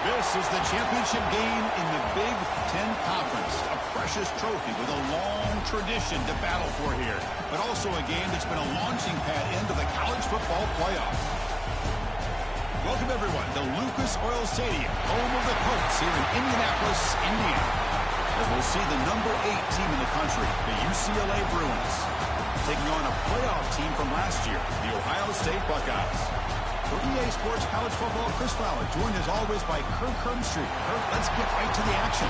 This is the championship game in the Big Ten Conference. A precious trophy with a long tradition to battle for here. But also a game that's been a launching pad into the college football playoff. Welcome, everyone, to Lucas Oil Stadium, home of the Colts here in Indianapolis, Indiana. As we'll see the number 8 team in the country, the UCLA Bruins, taking on a playoff team from last year, the Ohio State Buckeyes. For EA Sports College Football, Chris Fowler, joined as always by Kirk Herbstreit. Kirk, let's get right to the action.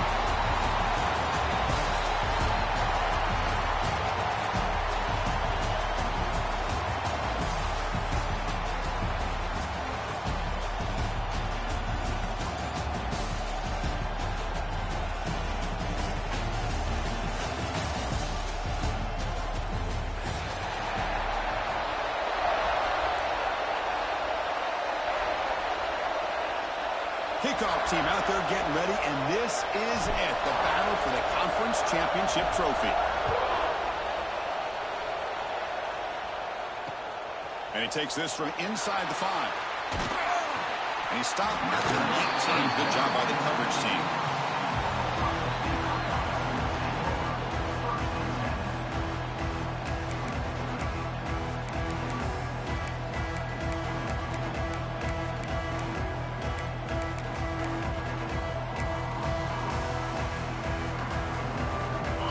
Kickoff team out there getting ready, and this is it, the battle for the conference championship trophy. And he takes this from inside the 5. And he stopped after 19. Good job by the coverage team.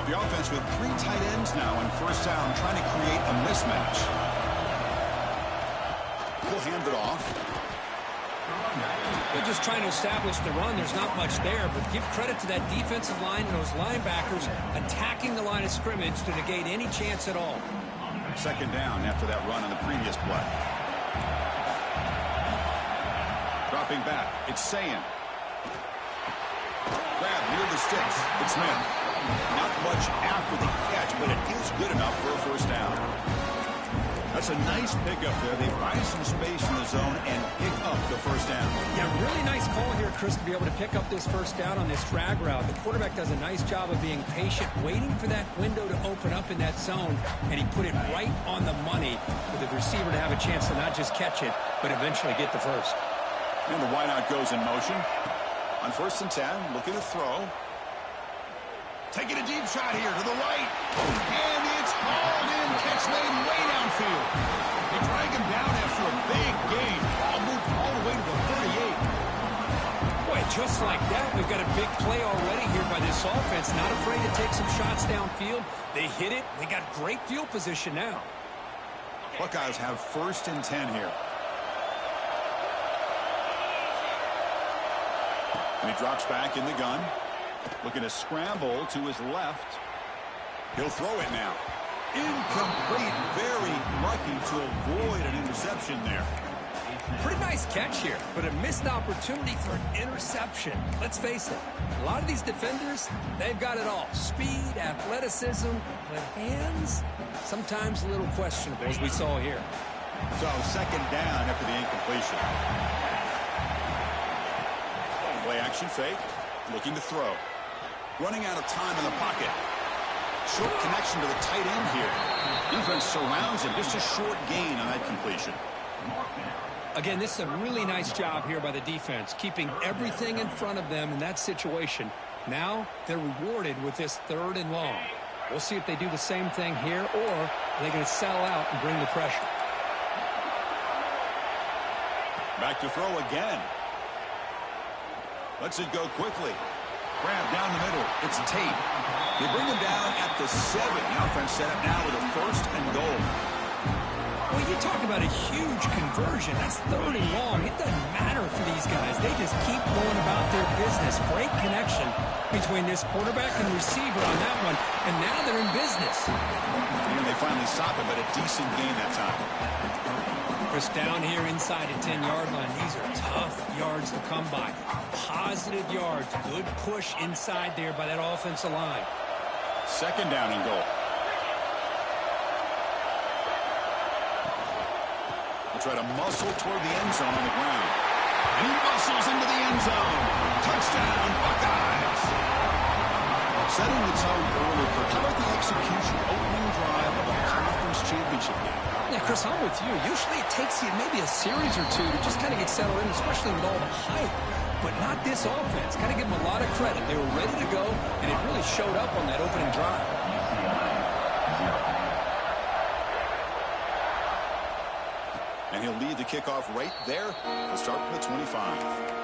The offense with 3 tight ends now on first down, trying to create a mismatch. We'll hand it off. They're just trying to establish the run. There's not much there, but give credit to that defensive line and those linebackers attacking the line of scrimmage to negate any chance at all. Second down after that run on the previous play. Dropping back, it's Ncaa. Grab near the sticks, it's Smith. Not much after the catch, but it is good enough for a first down. That's a nice pickup there. They buy some space in the zone and pick up the first down. Yeah, really nice call here, Chris, to be able to pick up this first down on this drag route. The quarterback does a nice job of being patient, waiting for that window to open up in that zone, and he put it right on the money for the receiver to have a chance to not just catch it, but eventually get the first. And the wideout goes in motion. On 1st and 10, looking to throw. Taking a deep shot here to the right. And it's hauled in. Catch made way downfield. They drag him down after a big gain. Ball moved all the way to the 38. Boy, just like that, we've got a big play already here by this offense. Not afraid to take some shots downfield. They hit it. They got great field position now. Buckeyes have 1st and 10 here. And he drops back in the gun. Looking to scramble to his left. He'll throw it now. Incomplete. Very lucky to avoid an interception there. Pretty nice catch here, but a missed opportunity for an interception. Let's face it, a lot of these defenders, they've got it all. Speed, athleticism, but hands, sometimes a little questionable, as we saw here. So, second down after the incompletion. Play action fake. Looking to throw. Running out of time in the pocket. Short connection to the tight end here. Defense surrounds him. Just a short gain on that completion. Again, this is a really nice job here by the defense, keeping everything in front of them in that situation. Now they're rewarded with this 3rd and long. We'll see if they do the same thing here, or are they going to sell out and bring the pressure. Back to throw again. Lets it go quickly. Grab down the middle. It's Tate. They bring him down at the 7. The offense set up now with a 1st and goal. Well, you talk about a huge conversion. That's 3rd and long. It doesn't matter for these guys. They just keep going about their business. Great connection between this quarterback and receiver on that one. And now they're in business. And they finally stop it, but a decent gain that time. Chris, down here inside the 10-yard line. These are tough yards to come by. Positive yards. Good push inside there by that offensive line. Second down and goal. We'll try to muscle toward the end zone on the ground. And he muscles into the end zone. Touchdown, Buckeyes. Setting the tone early for how about the execution opening drive of a conference championship game? Yeah, Chris, I'm with you. Usually it takes you maybe a series or two to just kind of get settled in, especially with all the hype. but not this offense. Got to give them a lot of credit. They were ready to go, and it really showed up on that opening drive. And he'll lead the kickoff right there. He'll start from the 25.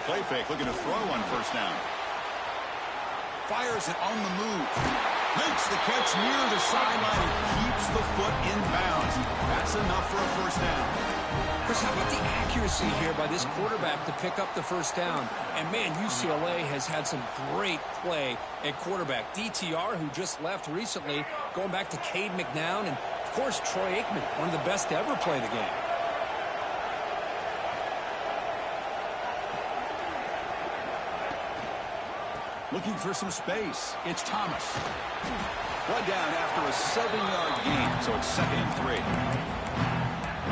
Play fake, looking to throw on first down. Fires it on the move. Makes the catch near the sideline and keeps the foot in bounds. That's enough for a first down. Chris, how about the accuracy here by this quarterback to pick up the first down? And, man, UCLA has had some great play at quarterback. DTR, who just left recently, going back to Cade McNown, and, of course, Troy Aikman, one of the best to ever play the game. Looking for some space. It's Thomas. One down after a 7-yard gain, so it's 2nd and 3.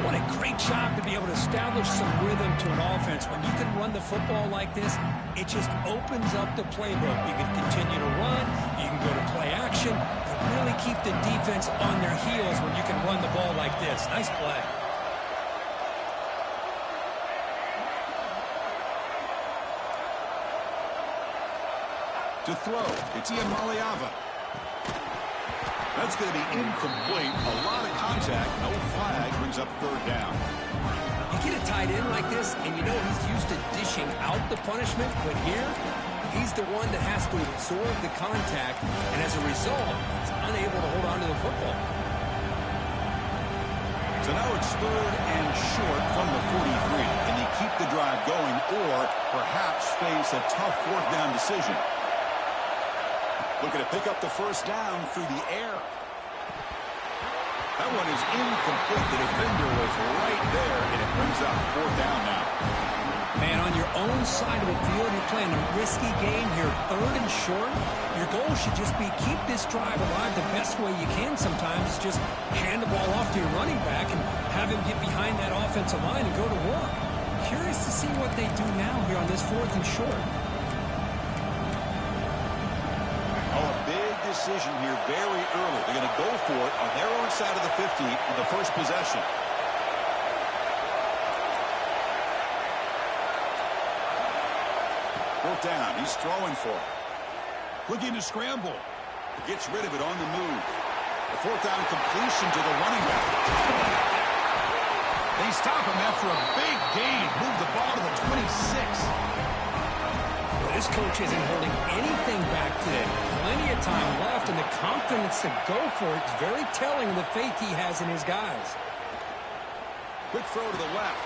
What a great job to be able to establish some rhythm to an offense. When you can run the football like this, it just opens up the playbook. You can continue to run. You can go to play action. You really keep the defense on their heels when you can run the ball like this. Nice play. To throw, it's Ian Maliava. That's going to be incomplete. A lot of contact. No flag. Brings up 3rd down. You get a tight end like this, and you know he's used to dishing out the punishment, but here, he's the one that has to absorb the contact, and as a result, he's unable to hold on to the football. So now it's 3rd and short from the 43. Can they keep the drive going or perhaps face a tough 4th down decision? Looking to pick up the first down through the air. That one is incomplete. The defender was right there, and it brings up 4th down now. Man, on your own side of the field, you're playing a risky game here, 3rd and short. Your goal should just be keep this drive alive the best way you can sometimes. Just hand the ball off to your running back and have him get behind that offensive line and go to work. Curious to see what they do now here on this 4th and short. Decision here very early. They're going to go for it on their own side of the 50 on the first possession. 4th down. He's throwing for it. Looking to scramble. Gets rid of it on the move. The 4th down completion to the running back. They stop him after a big gain. Move the ball to the 26. This coach isn't holding anything back today. Plenty of time left, and the confidence to go for it is very telling of the faith he has in his guys. Quick throw to the left.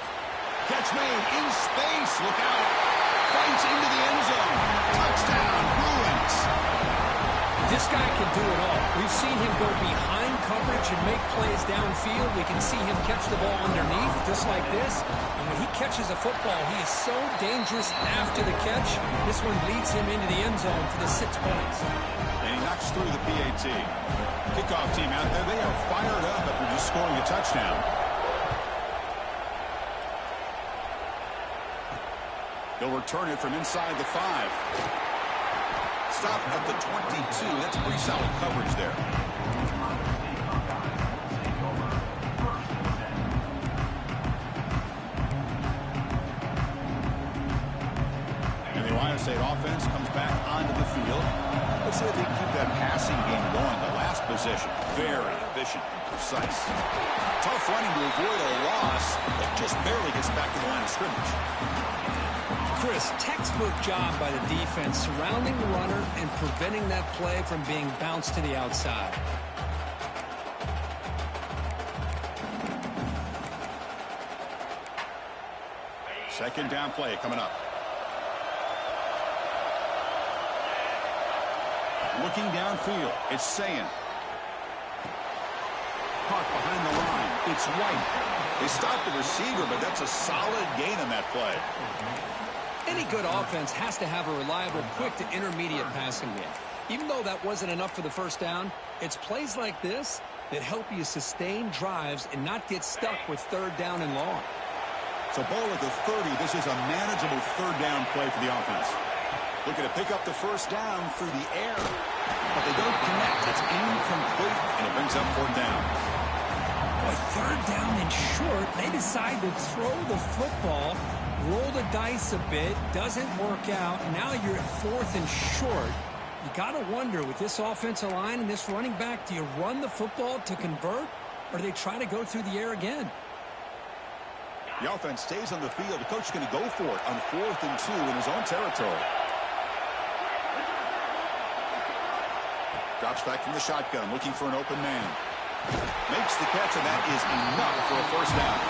Catch made in space. Look out. Fights into the end zone. Touchdown, Bruins. This guy can do it all. We've seen him go behind coverage and make plays downfield. We can see him catch the ball underneath, just like this. And when he catches a football, he is so dangerous after the catch. This one leads him into the end zone for the 6 points. And he knocks through the PAT. Kickoff team out there, they are fired up after just scoring a touchdown. They'll return it from inside the 5. Stop at the 22. That's pretty solid coverage there. And the Ohio State offense comes back onto the field. Let's see if they can keep that passing game going. The last possession, very efficient and precise. Tough running to avoid a loss, but just barely gets back to the line of scrimmage. Chris, textbook job by the defense surrounding the runner and preventing that play from being bounced to the outside. Second down play coming up. Looking downfield, it's Ncaa. Caught behind the line. It's White. They stopped the receiver, but that's a solid gain on that play. Any good offense has to have a reliable, quick to intermediate passing game. Even though that wasn't enough for the first down, it's plays like this that help you sustain drives and not get stuck with third down and long. So ball at the 30. This is a manageable third down play for the offense. Looking to pick up the first down through the air. But they don't connect. It's incomplete, and it brings up fourth down. Boy, third down and short. They decide to throw the football, roll the dice a bit, doesn't work out. Now you're at fourth and short. You got to wonder, with this offensive line and this running back, do you run the football to convert, or do they try to go through the air again? The offense stays on the field. The coach is going to go for it on 4th and 2 in his own territory. Drops back from the shotgun, looking for an open man. Makes the catch, and that is enough for a first down.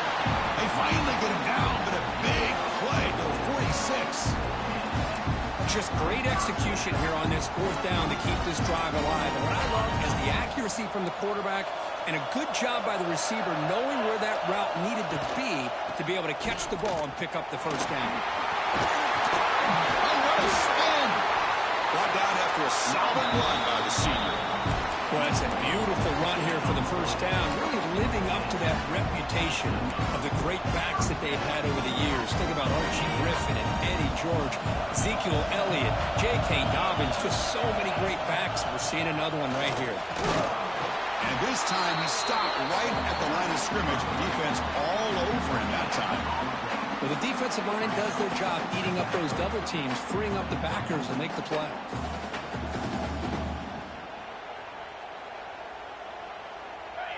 They finally get him down, but a big play to the 46. Just great execution here on this fourth down to keep this drive alive. And what I love is the accuracy from the quarterback and a good job by the receiver knowing where that route needed to be able to catch the ball and pick up the first down. Oh, what a spin! Brought down after a solid run by the senior. Well, that's a beautiful run here for the first down, really living up to that reputation of the great backs that they've had over the years. Think about Archie Griffin and Eddie George, Ezekiel Elliott, J.K. Dobbins, just so many great backs. We're seeing another one right here. And this time he stopped right at the line of scrimmage. Defense all over him that time. Well, the defensive line does their job eating up those double teams, freeing up the backers to make the play.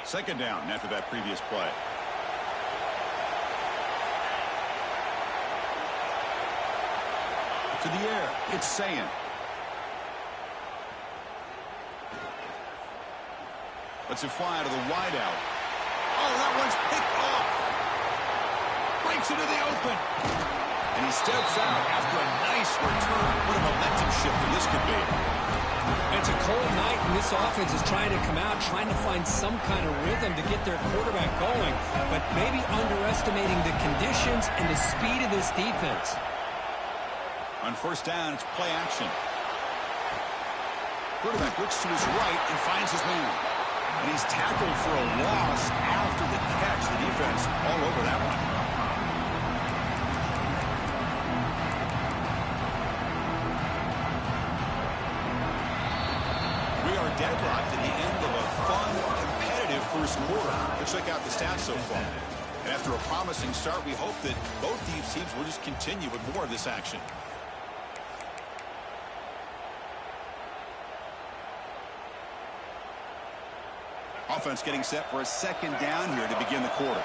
Second down after that previous play. To the air, it's Ncaa. Lets it fly to the wideout. Oh, that one's picked off. Breaks into the open. And he steps out after a nice return. What a momentum shifter this could be. It's a cold night, and this offense is trying to come out, trying to find some kind of rhythm to get their quarterback going, but maybe underestimating the conditions and the speed of this defense. On first down, it's play action. Quarterback looks to his right and finds his man. And he's tackled for a loss after the catch. The defense all over that one. Deadlocked at the end of a fun, competitive first quarter. Let's check out the stats so far. And after a promising start, we hope that both these teams will just continue with more of this action. Offense getting set for a second down here to begin the quarter.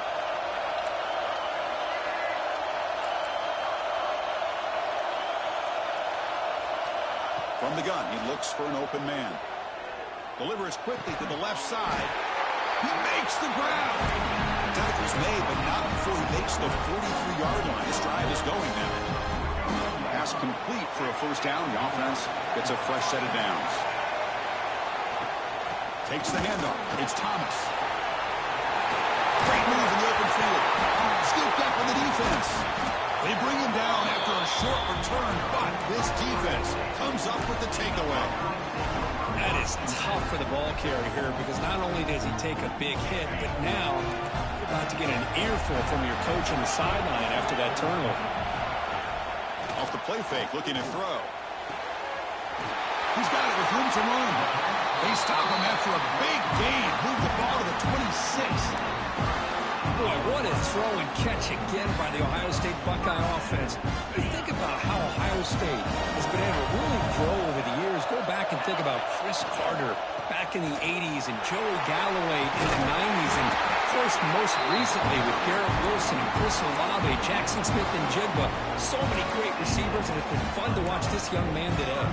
From the gun, he looks for an open man. Delivers quickly to the left side. He makes the grab. The tackle's made, but not before he makes the 43-yard line. This drive is going now. Pass complete for a first down. The offense gets a fresh set of downs. Takes the handoff. It's Thomas. Great move in the open field. Scooped up in the defense. They bring him down after a short return, but this defense comes up with the takeaway. That is tough for the ball carrier here because not only does he take a big hit, but now you're about to get an earful from your coach on the sideline after that turnover. Off the play fake, looking to throw. He's got it with room to run. They stop him after a big gain. Move the ball to the 26. Boy, what a throw and catch again by the Ohio State Buckeye offense. You think about how Ohio State has been able to really grow over the years. Go back and think about Chris Carter back in the 80s and Joey Galloway in the 90s. And, of course, most recently with Garrett Wilson and Chris Olave, Jackson Smith and Jigba. So many great receivers, and it's been fun to watch this young man today.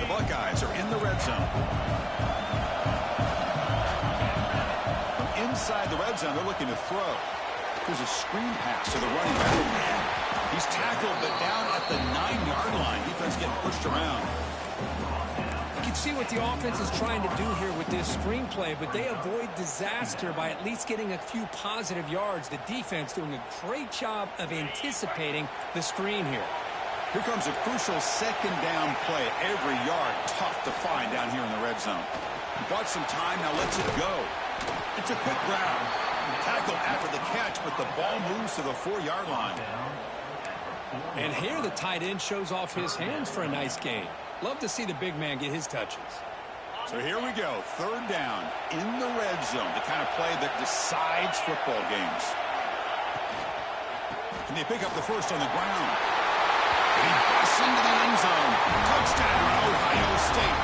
The Buckeyes are in the red zone. Inside the red zone, they're looking to throw. There's a screen pass to the running back. He's tackled, but down at the 9-yard line. Defense getting pushed around. You can see what the offense is trying to do here with this screenplay, but they avoid disaster by at least getting a few positive yards. The defense doing a great job of anticipating the screen here. Here comes a crucial second down play. Every yard tough to find down here in the red zone. He bought some time, now lets it go. It's a quick grab. Tackle after the catch, but the ball moves to the 4-yard line. And here the tight end shows off his hands for a nice gain. Love to see the big man get his touches. So here we go, third down in the red zone, the kind of play that decides football games. Can they pick up the first on the ground? And he busts into the end zone. Touchdown, Ohio State.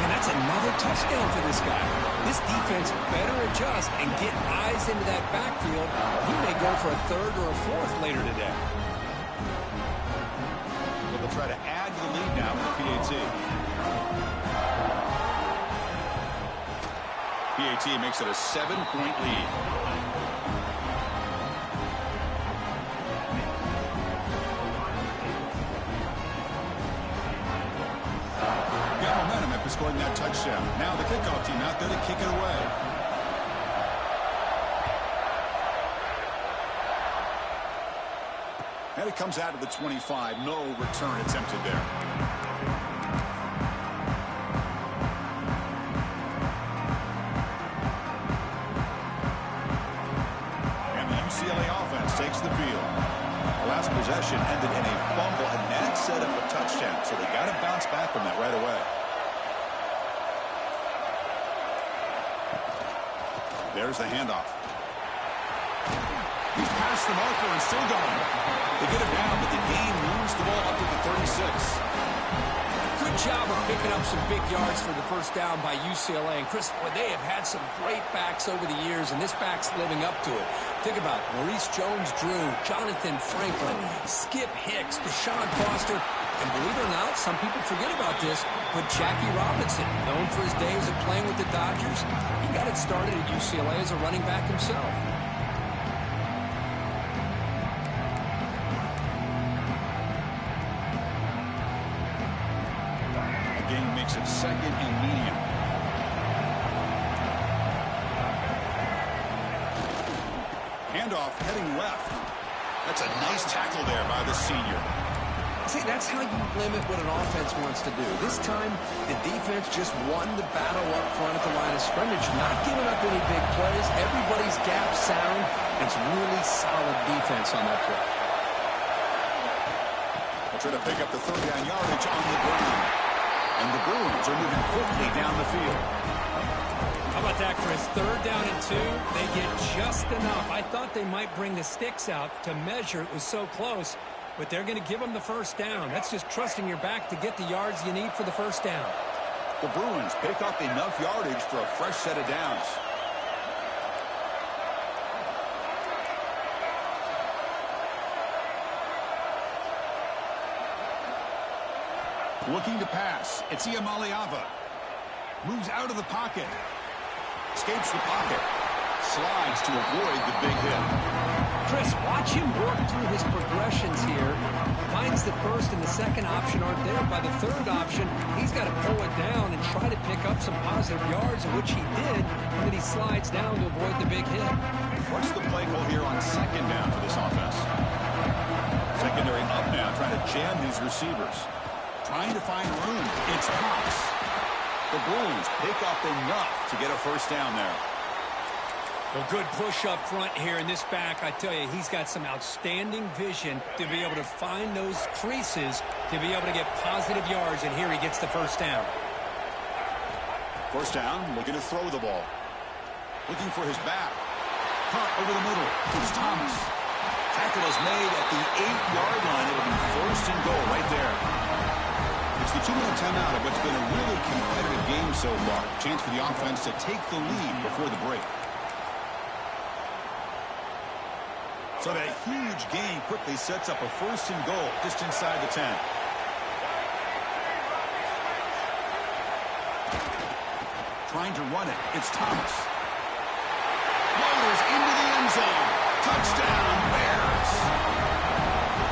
And that's another touchdown for this guy. This defense better adjust and get eyes into that backfield. He may go for a third or a fourth later today. But they'll try to add to the lead now with the PAT. PAT makes it a 7-point lead. Got momentum after scoring that touchdown. Now the kickoff team out there to kick it away. And it comes out of the 25. No return attempted there. Takes the field. The last possession ended in a fumble, and that set up a touchdown, so they got to bounce back from that right away. There's the handoff. He's past the marker and still going. They get it down, but the gain moves the ball up to the 36. Good job of picking up some big yards for the first down by UCLA. And Chris, boy, they have had some great backs over the years, and this back's living up to it. Think about Maurice Jones-Drew, Jonathan Franklin, Skip Hicks, Deshaun Foster, and believe it or not, some people forget about this, but Jackie Robinson, known for his days of playing with the Dodgers, he got it started at UCLA as a running back himself. Makes it second and medium. Handoff heading left. That's a nice tackle there by the senior. See, that's how you limit what an offense wants to do. This time, the defense just won the battle up front at the line of scrimmage, not giving up any big plays. Everybody's gap sound. It's really solid defense on that play. They'll try to pick up the third down yardage on the ground. And the Bruins are moving quickly down the field. How about that, Chris? Third down and 2. They get just enough. I thought they might bring the sticks out to measure. It was so close. But they're going to give them the first down. That's just trusting your back to get the yards you need for the first down. The Bruins pick up enough yardage for a fresh set of downs. Looking to pass. It's Iamaleava. Moves out of the pocket. Escapes the pocket. Slides to avoid the big hit. Chris, watch him work through his progressions here. Finds the first and the second option aren't there. By the third option, he's got to pull it down and try to pick up some positive yards, which he did. And then he slides down to avoid the big hit. What's the play call here on second down for this offense? Secondary up now, trying to jam these receivers. Trying to find room. It's Cox. The Bruins pick up enough to get a first down there. Well, good push up front here in this back. I tell you, he's got some outstanding vision to be able to find those creases, to be able to get positive yards, and here he gets the first down. First down, looking to throw the ball. Looking for his back. Cut over the middle. It's Thomas. Tackle is made at the 8-yard line. It'll be first and goal right there. It's the 2-minute timeout of what's been a really competitive game so far. Chance for the offense to take the lead before the break. So that huge gain quickly sets up a first and goal just inside the 10. Trying to run it. It's Thomas. Rolls into the end zone. Touchdown, Bears.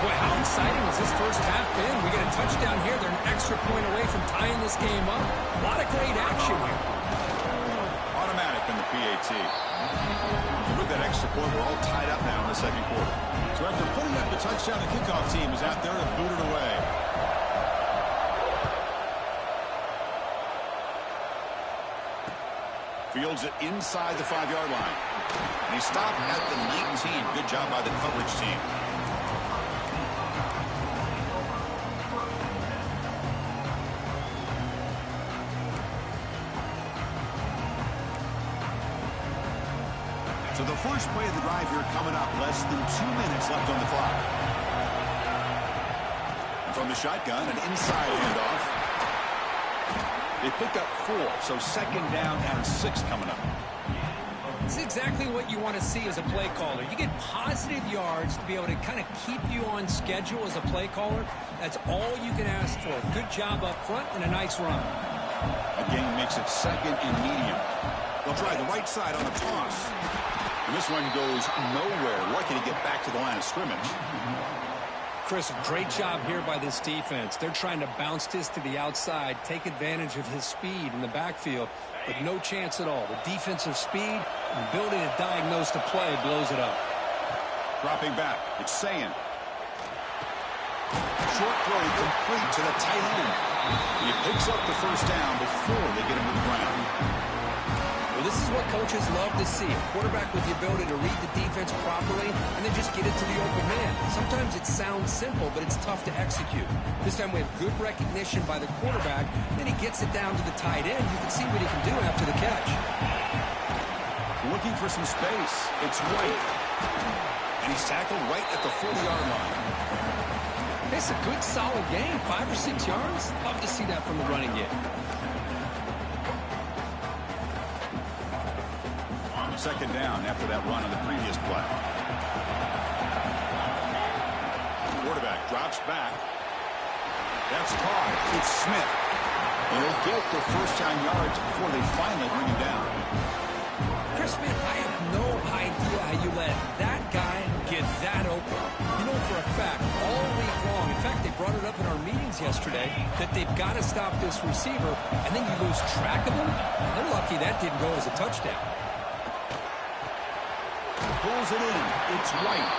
Boy, how exciting has this first half been? We get a touchdown here. They're an extra point away from tying this game up. A lot of great action here. Automatic in the PAT. And with that extra point, we're all tied up now in the second quarter. So after putting up the touchdown, the kickoff team is out there to boot it away. Fields it inside the 5-yard line. And he stopped at the 19. Good job by the coverage team. So the first play of the drive here coming up. Less than 2 minutes left on the clock. And from the shotgun, an inside handoff. They picked up 4, so second down and 6 coming up. It's exactly what you want to see as a play caller. You get positive yards to be able to kind of keep you on schedule as a play caller. That's all you can ask for. Good job up front and a nice run. Again, makes it second and medium. They'll try the right side on the toss. And this one goes nowhere. Lucky to get back to the line of scrimmage. Chris, great job here by this defense. They're trying to bounce this to the outside, take advantage of his speed in the backfield, but no chance at all. The defensive speed and ability to diagnose the play blows it up. Dropping back, it's Ncaa. Short throw complete to the tight end. He picks up the first down before they get him to the ground. Well, this is what coaches love to see. A quarterback with the ability to read the defense properly and then just get it to the open man. Sometimes it sounds simple, but it's tough to execute. This time we have good recognition by the quarterback. Then he gets it down to the tight end. You can see what he can do after the catch. Looking for some space. It's White. And he's tackled right at the 40-yard line. It's a good, solid game. 5 or 6 yards. Love to see that from the running game. Second down after that run on the previous play. Quarterback drops back. That's caught. It's Smith. And he'll get the first down yards before they finally bring him down. Chris, man, I have no idea how you let that guy get that open. You know for a fact, all week long, in fact, they brought it up in our meetings yesterday, that they've got to stop this receiver, and then you lose track of him. And they're lucky that didn't go as a touchdown. Pulls it in. It's White.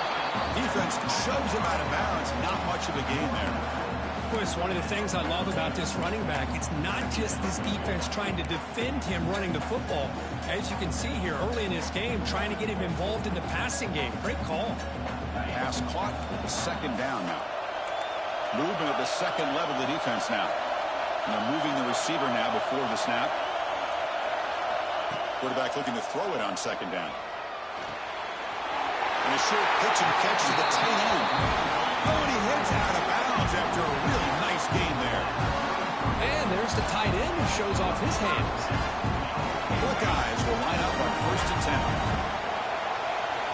Defense shoves him out of bounds. Not much of a gain there. Chris, one of the things I love about this running back, it's not just this defense trying to defend him running the football. As you can see here early in this game, trying to get him involved in the passing game. Great call. Pass caught. Second down now. Movement at the second level of the defense now. And they're moving the receiver now before the snap. Quarterback looking to throw it on second down. And a short pitch and catch to the tight end. Oh, and he heads out of bounds after a really nice game there. And there's the tight end who shows off his hands. Buckeyes will line up on 1st and 10.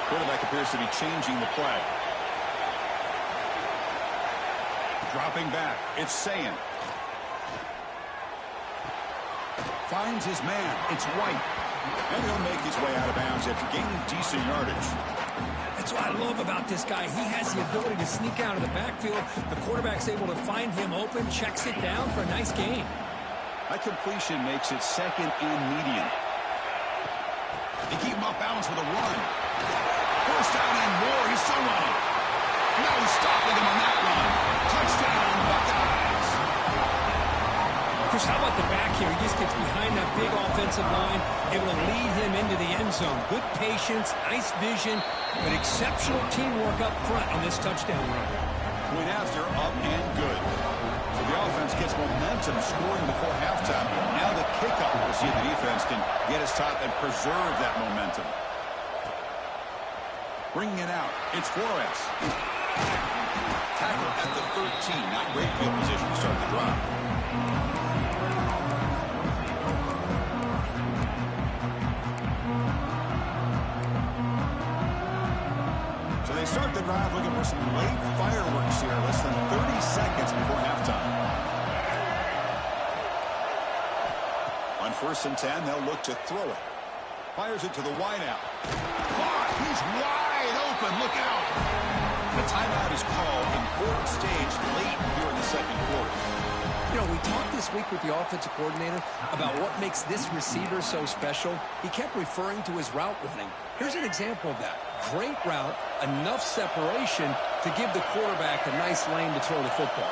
Quarterback appears to be changing the play. Dropping back. It's Ncaa. Finds his man. It's White. And he'll make his way out of bounds after gaining decent yardage. That's what I love about this guy. He has the ability to sneak out of the backfield. The quarterback's able to find him open, checks it down for a nice gain. That completion makes it second and medium. They keep him off balance with a run. First down and more. He's still running. No stopping him on that run. Touchdown, Buckeyes. Chris, how about the back here? He just gets behind that big offensive line, able to lead him into the end zone. Good patience, nice vision, but exceptional teamwork up front on this touchdown run. Point after, up and good. So the offense gets momentum scoring before halftime. Now the kickoff. We'll see if the defense can get his top and preserve that momentum. Bringing it out. It's Flores. Tackle at the 13. Not great field position to start the drive. So they start the drive looking for some late fireworks here. Less than 30 seconds before halftime. On 1st and 10, they'll look to throw it. Fires it to the wideout. Caught! He's wide open. Look out! The timeout is called. Important stage late here in the second quarter. You You know, we talked this week with the offensive coordinator about what makes this receiver so special. He kept referring to his route running. Here's an example of that. Great route, enough separation to give the quarterback a nice lane to throw the football.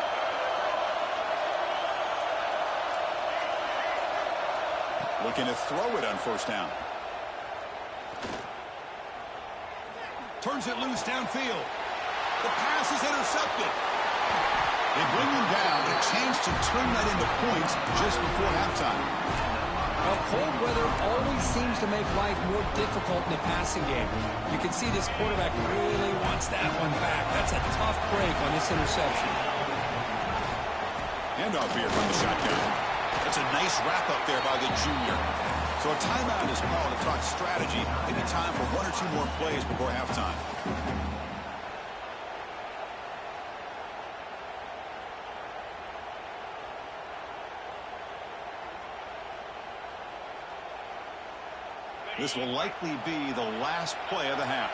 Looking to throw it on first down. Turns it loose downfield. The pass is intercepted. They bring him down, a chance to turn that into points just before halftime. Well, cold weather always seems to make life more difficult in the passing game. You can see this quarterback really wants that one back. That's a tough break on this interception. Handoff here from the shotgun. That's a nice wrap-up there by the junior. So a timeout is called to talk strategy. Maybe time for one or two more plays before halftime. This will likely be the last play of the half.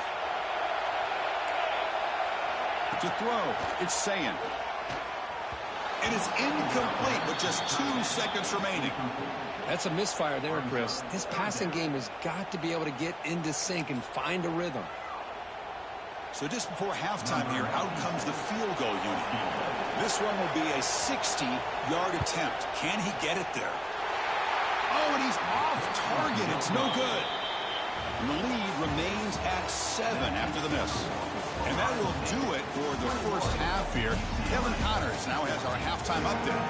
To throw, it's Ncaa. And it's incomplete with just 2 seconds remaining. That's a misfire there, Chris. This passing game has got to be able to get into sync and find a rhythm. So just before halftime here, out comes the field goal unit. This one will be a 60-yard attempt. Can he get it there? Oh, and he's off target. It's no good. And the lead remains at 7 after the miss. And that will do it for the first half here. Kevin Connors now has our halftime update.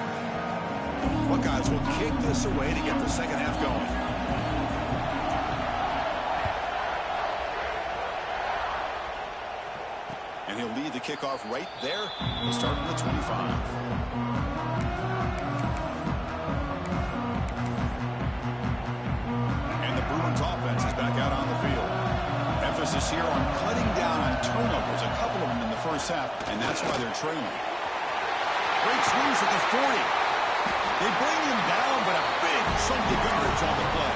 Buckeyes will kick this away to get the second half going. And he'll lead the kickoff right there. We'll start from the 25. Offense is back out on the field. Emphasis here on cutting down on turnovers, a couple of them in the first half, and that's why they're trailing. Breaks loose at the 40. They bring him down, but a big chunk of yardage on the play.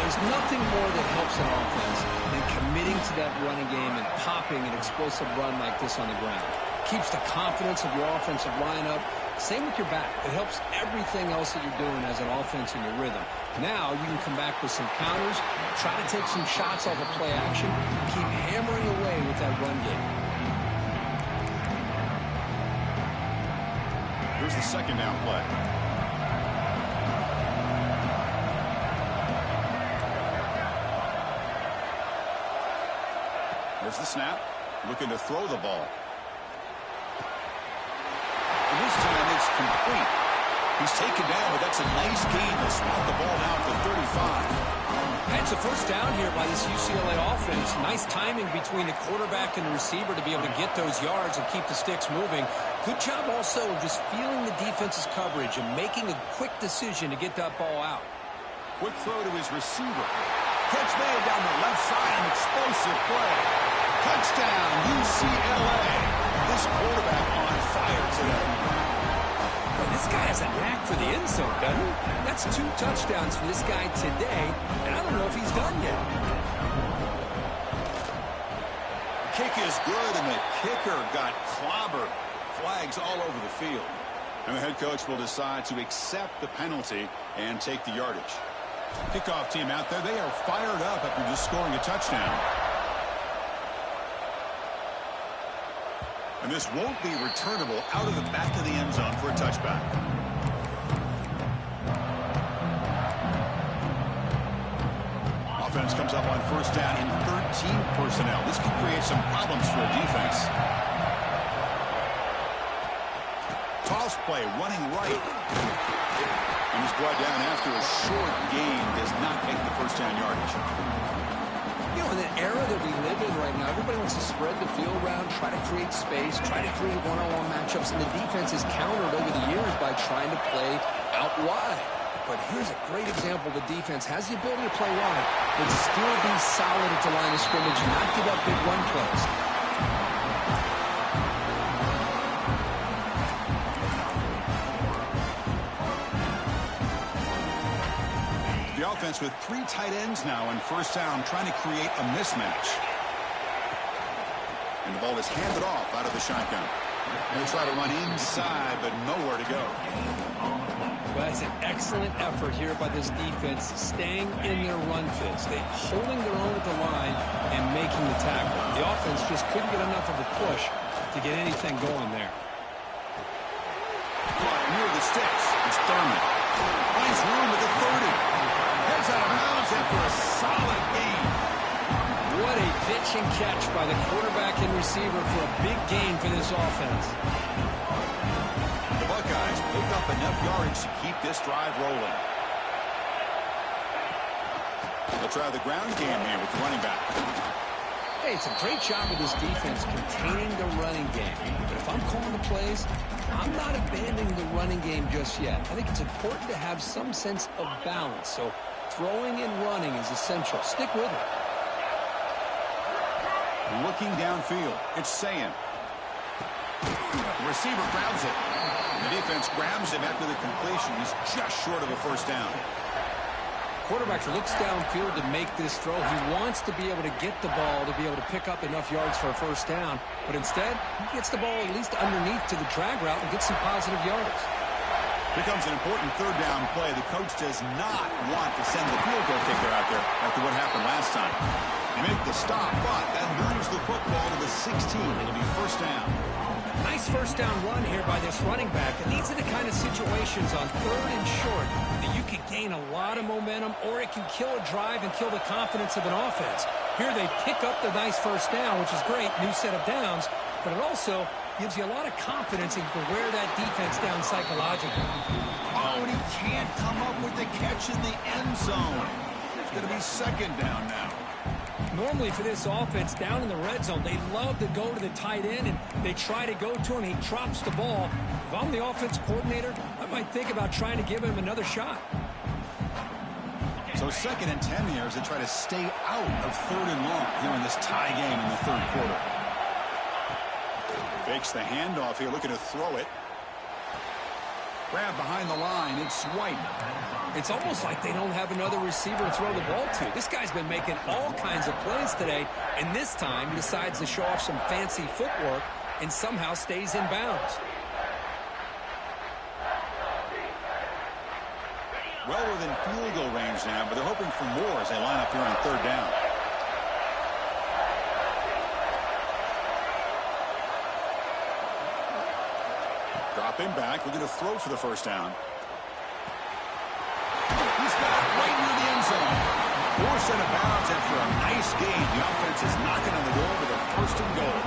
There's nothing more that helps an offense than committing to that running game and popping an explosive run like this on the ground. Keeps the confidence of your offensive lineup. Same with your back. It helps everything else that you're doing as an offense in your rhythm. Now you can come back with some counters, try to take some shots off of play action, keep hammering away with that run game. Here's the second down play. There's the snap. Looking to throw the ball. And this time it's complete. He's taken down, but that's a nice gain to spot the ball down to 35. That's a first down here by this UCLA offense. Nice timing between the quarterback and the receiver to be able to get those yards and keep the sticks moving. Good job also of just feeling the defense's coverage and making a quick decision to get that ball out. Quick throw to his receiver. Catch made down the left side, an explosive play. Touchdown, UCLA. This quarterback on fire today. This guy has a knack for the end zone, doesn't he? That's 2 touchdowns for this guy today, and I don't know if he's done yet. Kick is good, and the kicker got clobbered. Flags all over the field. And the head coach will decide to accept the penalty and take the yardage. Kickoff team out there, they are fired up after just scoring a touchdown. And this won't be returnable out of the back of the end zone for a touchback. Offense comes up on first down in 13 personnel. This could create some problems for a defense. Toss play running right. And he's brought down after a short gain. Does not make the first down yardage. You know, in the era that we live in right now, everybody wants to spread the field around, try to create space, try to create one-on-one matchups, and the defense is countered over the years by trying to play out wide. But here's a great example. The defense has the ability to play wide, but still be solid at the line of scrimmage and not give up big run plays. Offense with 3 tight ends now on first down, trying to create a mismatch. And the ball is handed off out of the shotgun. They'll try to run inside, but nowhere to go. It's an excellent effort here by this defense, staying in their run fits. They're holding their own at the line and making the tackle. The offense just couldn't get enough of a push to get anything going there. Near the sticks. It's Thurman. Finds room at the 30. Heads out of bounds after a solid gain. What a pitch and catch by the quarterback and receiver for a big gain for this offense. The Buckeyes picked up enough yardage to keep this drive rolling. They'll try the ground game here with the running back. Hey, it's a great job of this defense containing the running game. But if I'm calling the plays, I'm not abandoning the running game just yet. I think it's important to have some sense of balance. So throwing and running is essential. Stick with it. Looking downfield, it's Ncaa. The receiver grabs it. The defense grabs him after the completion. He's just short of a first down. Quarterback looks downfield to make this throw. He wants to be able to get the ball to be able to pick up enough yards for a first down. But instead, he gets the ball at least underneath to the drag route and gets some positive yards. Becomes an important third down play. The coach does not want to send the field goal kicker out there after what happened last time. They make the stop, but that moves the football to the 16. It'll be first down. Nice first down run here by this running back. And these are the kind of situations on third and short that you can gain a lot of momentum, or it can kill a drive and kill the confidence of an offense. Here they pick up the nice first down, which is great, new set of downs, but it also gives you a lot of confidence and you can wear that defense down psychologically. Oh, and he can't come up with the catch in the end zone. It's going to be second down now. Normally for this offense down in the red zone, they love to go to the tight end and they try to go to him. He drops the ball. If I'm the offense coordinator, I might think about trying to give him another shot. So second and 10 here as they try to stay out of third and long here in this tie game in the third quarter. Fakes the handoff here, looking to throw it. Grab behind the line, it's White. It's almost like they don't have another receiver to throw the ball to. This guy's been making all kinds of plays today, and this time he decides to show off some fancy footwork and somehow stays in bounds. Well within field goal range now, but they're hoping for more as they line up here on third down. Dropping back, looking to throw for the first down. He's got it right near the end zone. Forced out of bounds after a nice gain. The offense is knocking on the door with a first and goal.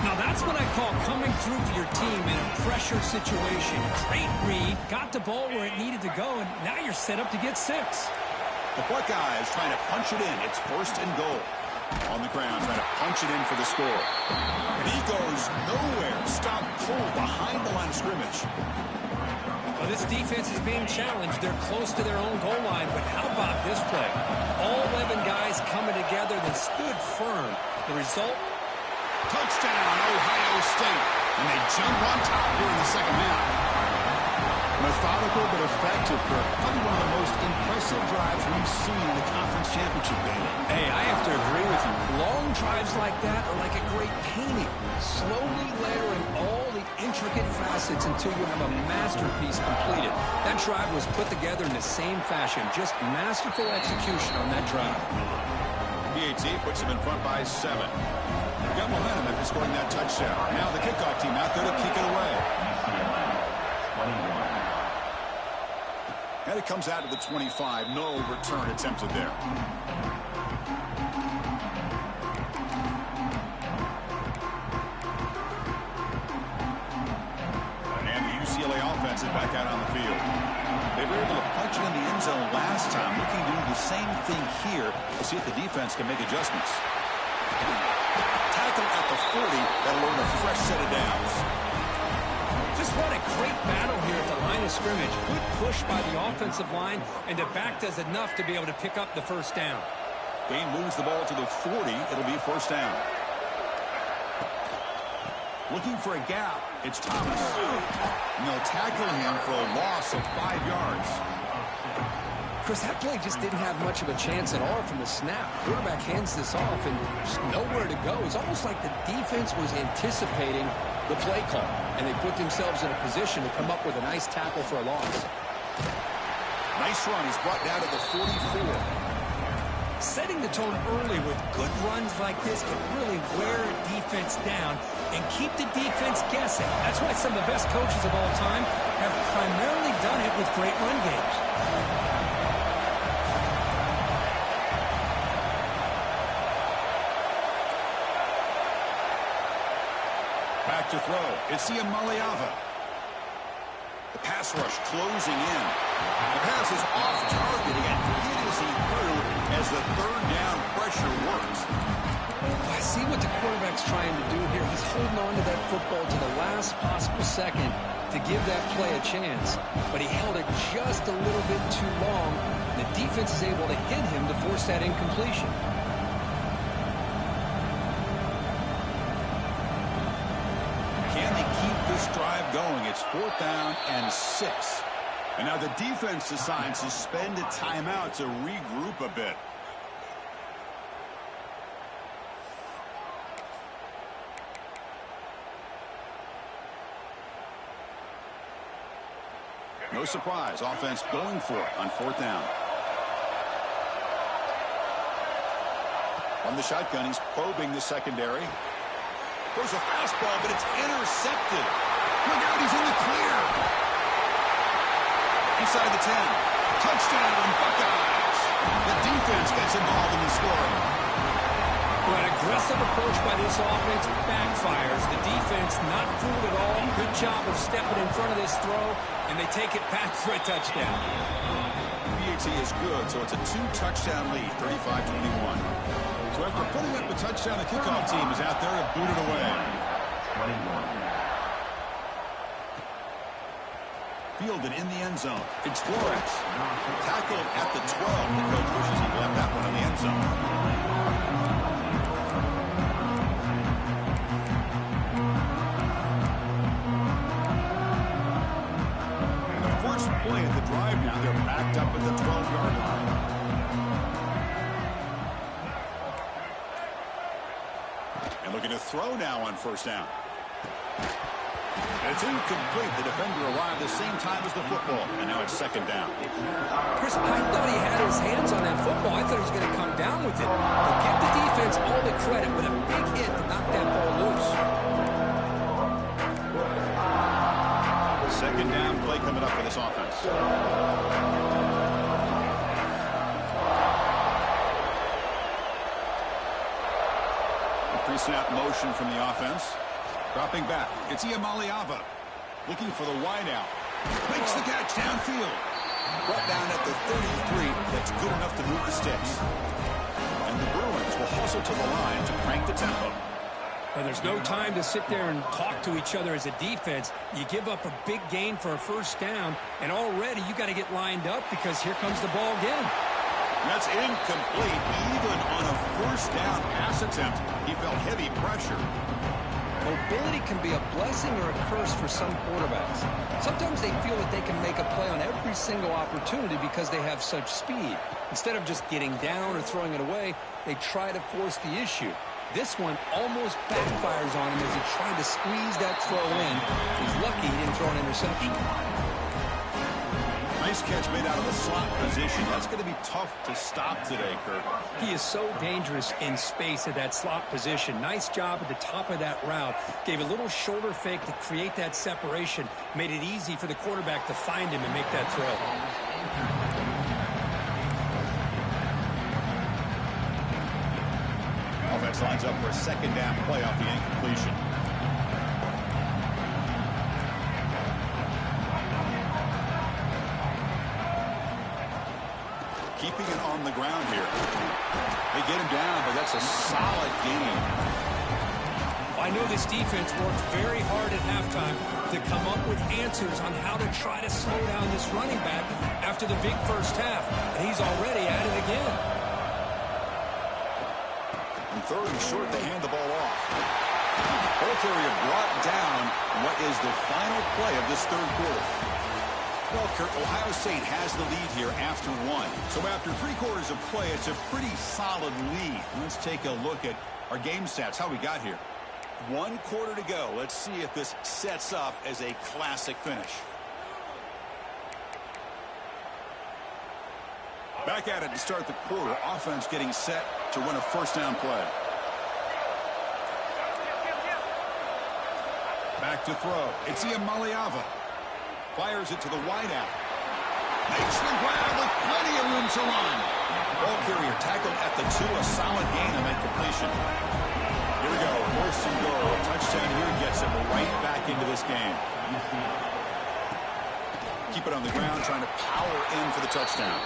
Now that's what I call coming through for your team in a pressure situation. Great read, got the ball where it needed to go, and now you're set up to get 6. The Buckeyes trying to punch it in. It's first and goal. On the ground, trying to punch it in for the score. And he goes nowhere. Stop pull behind the line of scrimmage. Well, this defense is being challenged. They're close to their own goal line, but how about this play? All 11 guys coming together. They stood firm. The result? Touchdown, Ohio State. And they jump on top here in the second half. Methodical but effective, Kirk. Probably one of the most impressive drives we've seen in the conference championship game. Hey, I have to agree with you. Long drives like that are like a great painting. Slowly layering all the intricate facets until you have a masterpiece completed. That drive was put together in the same fashion. Just masterful execution on that drive. PAT puts them in front by 7. Got momentum after scoring that touchdown. Now the kickoff team out there to kick it away. 21. And it comes out to the 25. No return attempted there. And the UCLA offense is back out on the field. They were able to punch it in the end zone last time. Looking to do the same thing here to see if the defense can make adjustments. Tackle at the 40. That'll earn a fresh set of downs. Just what a great battle here at the line of scrimmage. Good push by the offensive line, and the back does enough to be able to pick up the first down. Bain moves the ball to the 40. It'll be first down. Looking for a gap. It's Thomas. And they'll tackle him for a loss of 5 yards. Chris, that play just didn't have much of a chance at all from the snap. Quarterback hands this off, and there's nowhere to go. It's almost like the defense was anticipating the play call, and they put themselves in a position to come up with a nice tackle for a loss. Nice run. He's brought down to the 44. Setting the tone early with good runs like this can really wear a defense down and keep the defense guessing. That's why some of the best coaches of all time have primarily done it with great run games. Back to throw. It's Ncaa. The pass rush closing in. The pass is off target again. It is he through as the third down pressure works. I see what the quarterback's trying to do here. He's holding on to that football to the last possible second to give that play a chance. But he held it just a little bit too long. The defense is able to hit him to force that incompletion. Can they keep this drive going? It's 4th down and 6. And now the defense decides to spend a timeout to regroup a bit. No surprise, offense going for it on 4th down. On the shotgun, he's probing the secondary. Throws a fastball, but it's intercepted. Look out, he's in the clear. Inside the 10. Touchdown, Buckeyes. The defense gets involved in the scoring. Well, an aggressive approach by this offense backfires. The defense not fooled at all. Good job of stepping in front of this throw, and they take it back for a touchdown. BAT is good, so it's a 2-touchdown lead, 35-21. So after putting up a touchdown, the kickoff team is out there to boot it away. 21. Fielded in the end zone. It's Flores. Tackled at the 12. The coach wishes he left that one in the end zone. And the first play of the drive now, they're backed up at the 12-yard line. And looking to throw now on 1st down. It's incomplete. The defender arrived the same time as the football, and now it's 2nd down. Chris, I thought he had his hands on that football. I thought he was going to come down with it. But give the defense all the credit with a big hit to knock that ball loose. 2nd down play coming up for this offense. Pre-snap motion from the offense. Dropping back. It's Ncaa. Looking for the wideout. Makes the catch downfield. Brought down at the 33. That's good enough to move the sticks. And the Bruins will hustle to the line to crank the tempo. Well, there's no time to sit there and talk to each other as a defense. You give up a big gain for a 1st down, and already you got to get lined up because here comes the ball again. That's incomplete. Even on a 1st down pass attempt, he felt heavy pressure. Mobility can be a blessing or a curse for some quarterbacks. Sometimes they feel that they can make a play on every single opportunity because they have such speed. Instead of just getting down or throwing it away, they try to force the issue. This one almost backfires on him as he tried to squeeze that throw in. He's lucky he didn't throw an interception. Nice catch made out of the slot position. That's going to be tough to stop today, Kirk. He is so dangerous in space at that slot position. Nice job at the top of that route. Gave a little shoulder fake to create that separation. Made it easy for the quarterback to find him and make that throw. Offense lines up for a 2nd down play off the incompletion. Keeping it on the ground here. They get him down, but that's a solid gain. I know this defense worked very hard at halftime to come up with answers on how to try to slow down this running back after the big 1st half, and he's already at it again. And 3rd and short, they hand the ball off. Ball carrier brought down what is the final play of this 3rd quarter. Well, Kurt, Ohio State has the lead here after 1. So after 3 quarters of play, it's a pretty solid lead. Let's take a look at our game stats, how we got here. 1 quarter to go. Let's see if this sets up as a classic finish. Back at it to start the quarter. Offense getting set to run a first down play. Back to throw. It's Ncaa. Fires it to the wideout. Makes the grab with plenty of room to run. Ball carrier tackled at the 2. A solid gain on that completion. Here we go. First and goal. A touchdown here gets him right back into this game. Keep it on the ground, trying to power in for the touchdown.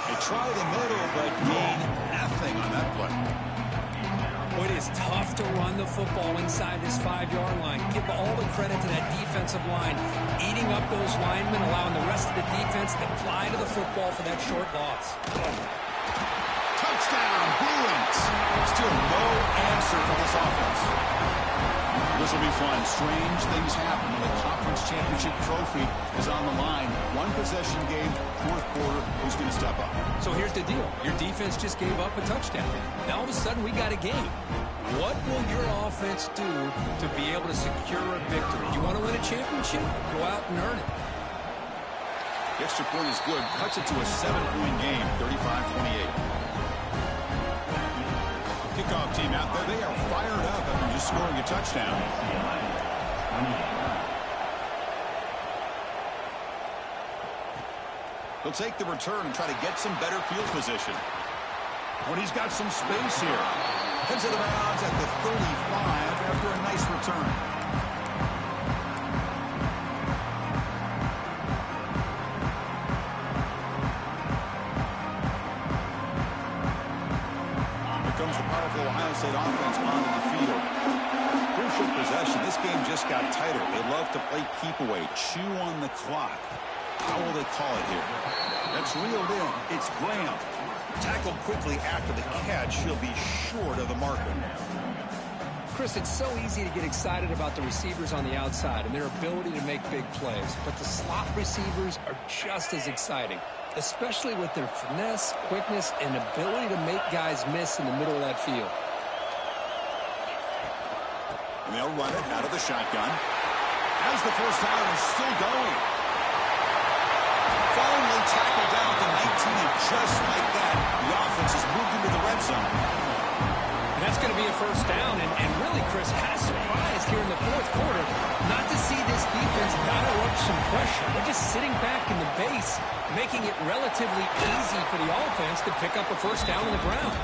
They try the middle, but gain nothing on that play. Boy, it is tough to run the football inside this 5-yard line. Give all the credit to that defensive line, eating up those linemen, allowing the rest of the defense to fly to the football for that short loss. Touchdown, Bruins. Still no answer for this offense. This will be fun. Strange things happen when the conference championship trophy is on the line. One possession game, fourth quarter. Who's going to step up? So here's the deal. Your defense just gave up a touchdown. Now all of a sudden we got a game. What will your offense do to be able to secure a victory? You want to win a championship? Go out and earn it. The extra point is good. Cuts it to a 7-point game, 35-28. Kickoff team out there. They are fired up after just scoring a touchdown. He'll take the return and try to get some better field position. When he's got some space here. Heads out of bounds at the 35 after a nice return. Comes the powerful Ohio State offense onto the field. Crucial possession. This game just got tighter. They love to play keep away, chew on the clock. How will they call it here? That's reeled in. It's Graham. Tackled quickly after the catch. He'll be short of the marker. Chris, it's so easy to get excited about the receivers on the outside and their ability to make big plays, but the slot receivers are just as exciting, especially with their finesse, quickness, and ability to make guys miss in the middle of that field. And they'll run it out of the shotgun. Has the first down and still going. Finally tackled down at the 19, and just like that, the offense has moved into the red zone. And that's going to be a first down, and really, Chris, kind of surprised here in the fourth quarter not to see this defense dial up some pressure. They're just sitting back in the base, making it relatively easy for the offense to pick up a first down on the ground.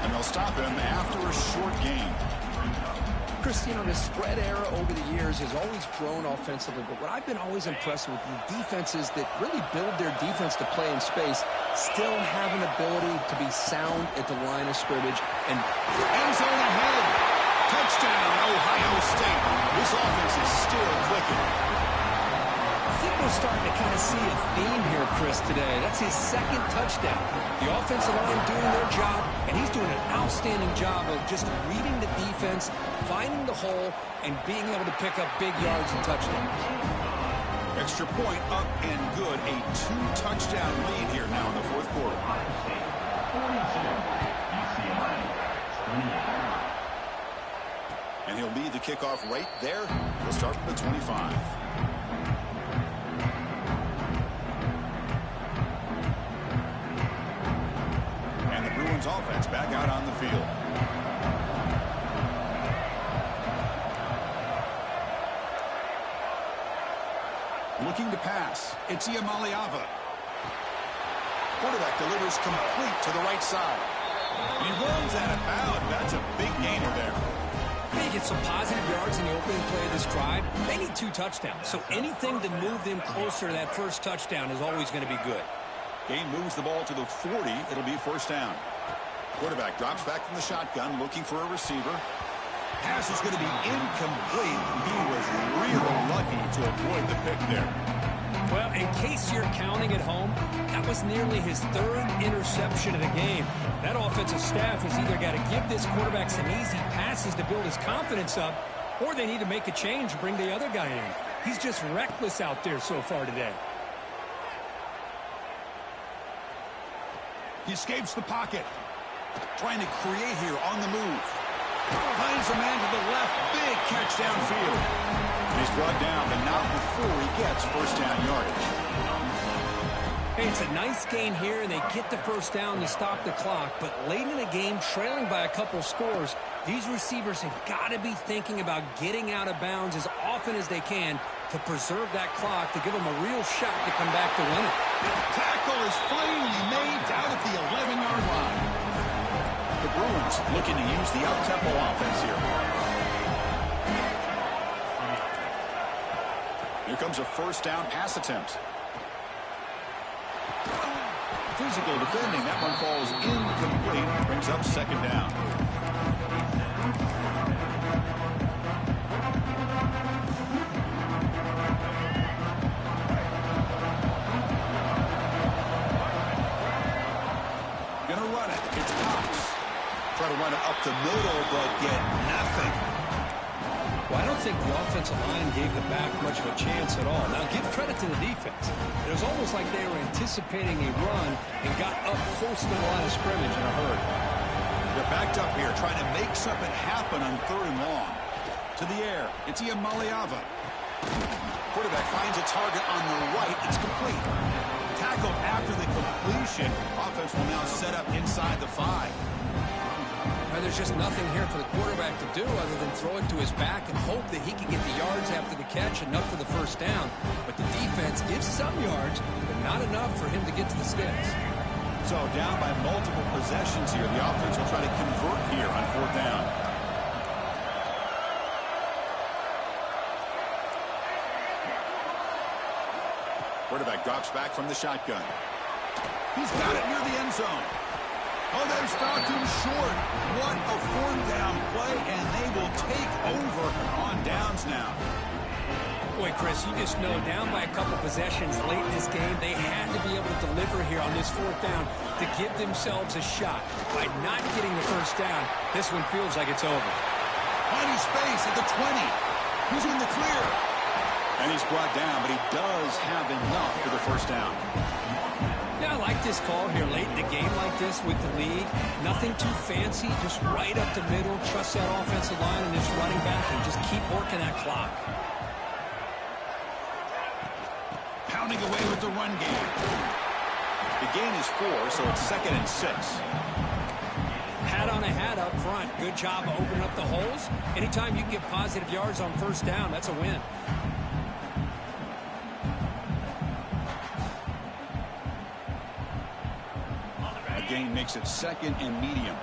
And they'll stop him after a short gain. Chris, you know, the spread era over the years has always grown offensively, but what I've been always impressed with the defenses that really build their defense to play in space still have an ability to be sound at the line of scrimmage. And end zone ahead. Touchdown, Ohio State. This offense is still clicking. I think we're starting to kind of see a theme here, Chris, today. That's his second touchdown. The offensive line doing their job, and he's doing an outstanding job of just reading the defense, finding the hole, and being able to pick up big yards and touchdowns. Extra point up and good. A 2-touchdown lead here now in the fourth quarter. And he'll lead the kickoff right there. He'll start from the 25. And the Bruins offense back out on the field. Looking to pass. It's Ncaa. Quarterback delivers complete to the right side. He runs out of bounds. That's a big gainer there. They get some positive yards in the opening play of this drive. They need 2 touchdowns, so anything to move them closer to that first touchdown is always going to be good. Game moves the ball to the 40. It'll be first down. Quarterback drops back from the shotgun, looking for a receiver. Pass is going to be incomplete. He was really lucky to avoid the pick there. Well, in case you're counting at home, that was nearly his 3rd interception of the game. That offensive staff has either got to give this quarterback some easy passes to build his confidence up, or they need to make a change and bring the other guy in. He's just reckless out there so far today. He escapes the pocket. Trying to create here on the move. Finds a man to the left. Big catch downfield. And he's brought down, but not before he gets first down yardage. Hey, it's a nice gain here, and they get the first down to stop the clock. But late in the game, trailing by a couple scores, these receivers have got to be thinking about getting out of bounds as often as they can to preserve that clock, to give them a real shot to come back to win it. The tackle is finally made down at the 11-yard line. The Bruins looking to use the up-tempo offense here. Here comes a first down pass attempt. Physical defending. That one falls incomplete. Brings up second down. Gonna run it. It's Cox. Try to run it up the middle, but get nothing. Well, I don't think the offensive line gave the back much of a chance at all. Now, give credit to the defense. It was almost like they were anticipating a run and got up close to the line of scrimmage in a hurry. They're backed up here, trying to make something happen on 3rd and long. To the air, it's Ncaa. Quarterback finds a target on the right. It's complete. Tackle after the completion. Offense will now set up inside the 5. There's just nothing here for the quarterback to do other than throw it to his back and hope that he can get the yards after the catch, enough for the first down. But the defense gives some yards, but not enough for him to get to the sticks. So down by multiple possessions here. The offense will try to convert here on 4th down. Quarterback drops back from the shotgun. He's got it near the end zone. Oh, they've stopped him short. What a 4th down play, and they will take over on downs now. Boy, Chris, you just know down by a couple possessions late in this game, they had to be able to deliver here on this 4th down to give themselves a shot. By not getting the first down, this one feels like it's over. Finding space at the 20. He's in the clear. And he's brought down, but he does have enough for the first down. Yeah, I like this call here late in the game like this with the lead. Nothing too fancy, just right up the middle. Trust that offensive line and this running back and just keep working that clock. Pounding away with the run game. The gain is 4, so it's 2nd and 6. Hat on a hat up front. Good job of opening up the holes. Anytime you can get positive yards on first down, that's a win. Gain makes it 2nd and medium.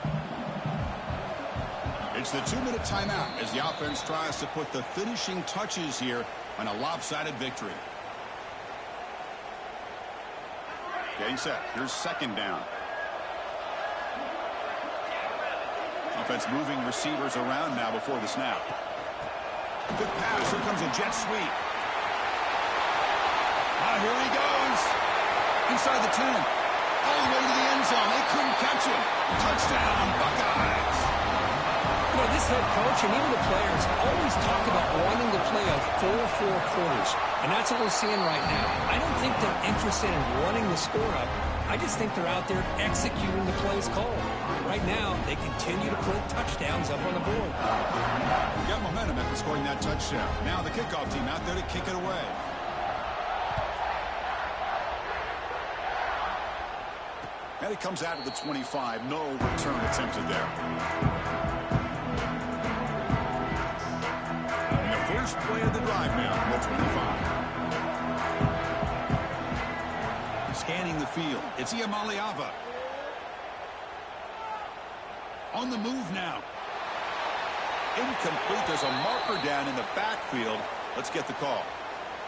It's the 2-minute timeout as the offense tries to put the finishing touches here on a lopsided victory. Getting set. Here's 2nd down. Offense moving receivers around now before the snap. Good pass. Here comes a jet sweep. Here he goes. Inside the 10. All the way to the end zone. They couldn't catch him. Touchdown, Buckeyes. You know, this head coach and even the players always talk about wanting to play a 4-4 quarters. And that's what we're seeing right now. I don't think they're interested in running the score up. I just think they're out there executing the plays called. Right now, they continue to put touchdowns up on the board. Got momentum after scoring that touchdown. Now the kickoff team out there to kick it away. And it comes out of the 25. No return attempted there. And the first play of the drive now from the 25. Scanning the field. It's Ncaa. On the move now. Incomplete. There's a marker down in the backfield. Let's get the call.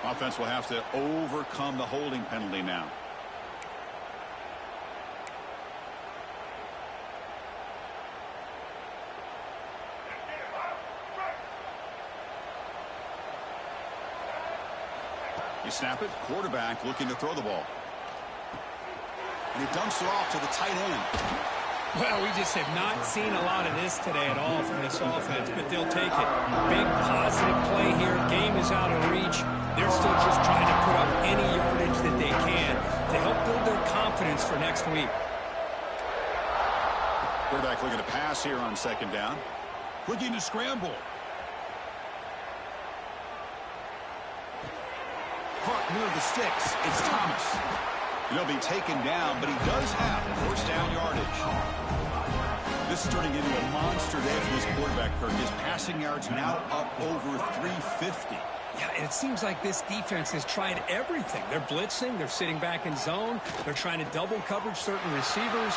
Offense will have to overcome the holding penalty now. You snap it. Quarterback looking to throw the ball. And he dumps it off to the tight end. Well, we just have not seen a lot of this today at all from this offense, but they'll take it. Big positive play here. Game is out of reach. They're still just trying to put up any yardage that they can to help build their confidence for next week. Quarterback looking to pass here on 2nd down. Looking to scramble. Caught near the sticks. It's Thomas. He'll be taken down, but he does have first down yardage. This is turning into a monster day for this quarterback, Kirk. His passing yards now up over 350. Yeah, and it seems like this defense has tried everything. They're blitzing. They're sitting back in zone. They're trying to double coverage certain receivers.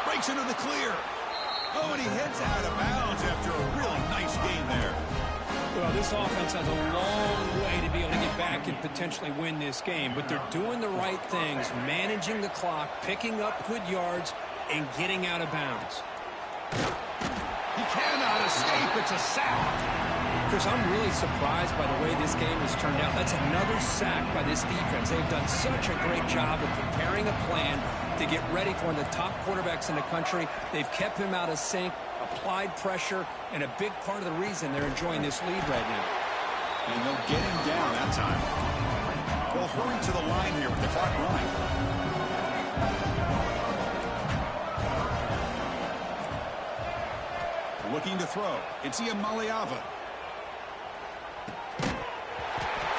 Breaks into the clear. Oh, and he heads out of bounds after a really nice game there. Well, this offense has a long way to be able to get back and potentially win this game, but they're doing the right things, managing the clock, picking up good yards, and getting out of bounds. He cannot escape. It's a sack. Chris, I'm really surprised by the way this game has turned out. That's another sack by this defense. They've done such a great job of preparing a plan to get ready for one of the top quarterbacks in the country. They've kept him out of sync, applied pressure, and a big part of the reason they're enjoying this lead right now. And they'll get him down that time. They'll hurry to the line here with the clock running. Looking to throw. It's Ncaa.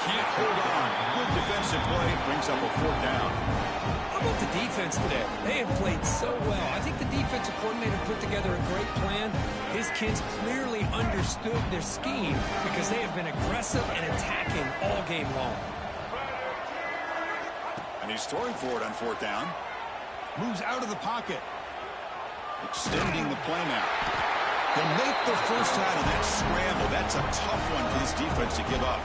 Can't hold on. Good defensive play. Brings up a fourth down. How about the defense today? They have played so well. I think the defensive coordinator put together a great plan. His kids clearly understood their scheme because they have been aggressive and attacking all game long. And he's throwing for it on fourth down. Moves out of the pocket. Extending the play now. He'll make the first out of that scramble. That's a tough one for this defense to give up.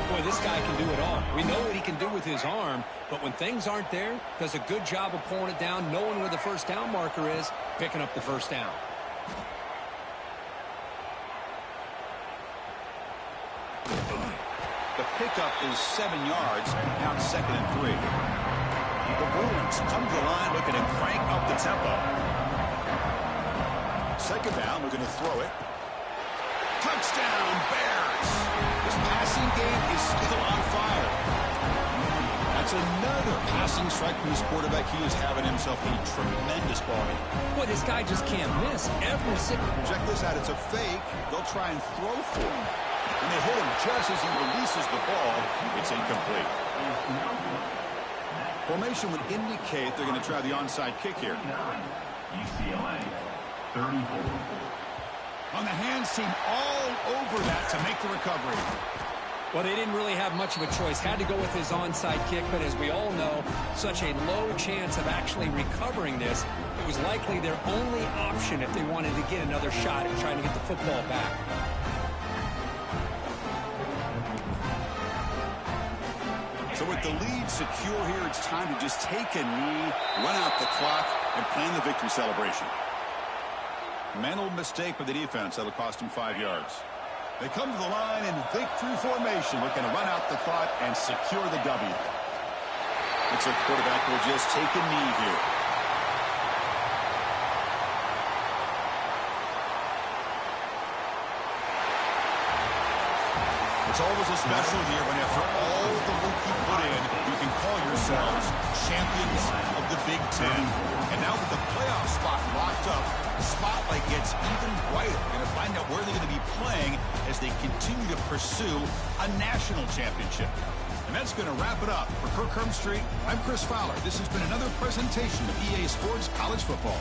Boy, this guy can do it all. We know what he can do with his arm, but when things aren't there, does a good job of pulling it down, knowing where the first down marker is, picking up the first down. The pickup is 7 yards. Now it's 2nd and 3. The Bruins come to the line looking to crank up the tempo. 2nd down, we're going to throw it. Touchdown, Bears! This passing game is still on fire. That's another passing strike from this quarterback. He is having himself a tremendous ball game. Boy, this guy just can't miss every single. Check this out. It's a fake. They'll try and throw for him. And they hit him just as he releases the ball. It's incomplete. Formation would indicate they're going to try the onside kick here. UCLA, 34. On the hands team all over that to make the recovery. Well, they didn't really have much of a choice. Had to go with his onside kick, but as we all know, such a low chance of actually recovering this. It was likely their only option if they wanted to get another shot at trying to get the football back. So with the lead secure here, it's time to just take a knee, run out the clock, and plan the victory celebration. Mental mistake by the defense. That'll cost him 5 yards. They come to the line in victory formation, looking to run out the clock and secure the W. Looks like the quarterback will just take a knee here. It's always a special year when after all the work you put in, you can call yourselves champions of the Big Ten. And now with the playoff spot locked up, the spotlight gets even brighter. We're going to find out where they're going to be playing as they continue to pursue a national championship. And that's going to wrap it up. For Kirk Street, I'm Chris Fowler. This has been another presentation of EA Sports College Football.